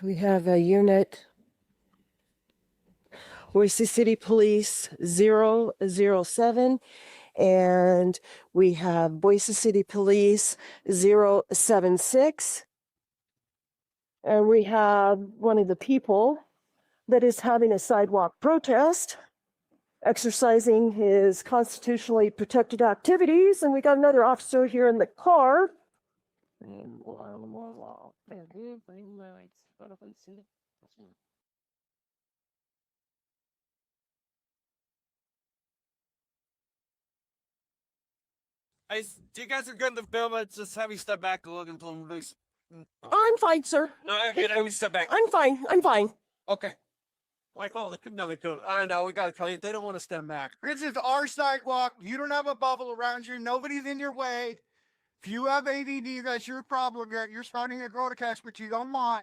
We have a unit, Boise City Police 007, and we have Boise City Police 076. And we have one of the people that is having a sidewalk protest, exercising his constitutionally protected activities. And we got another officer here in the car. You guys are good to film it. Just have me step back a little until this. I'm fine, sir. No, I mean, have me step back. I'm fine. Okay. Like, oh, no, they could. I know, we gotta tell you, they don't want to step back. This is our sidewalk. You don't have a bubble around you. Nobody's in your way. If you have ADD, that's your problem. You're starting to grow to catch, but you don't want.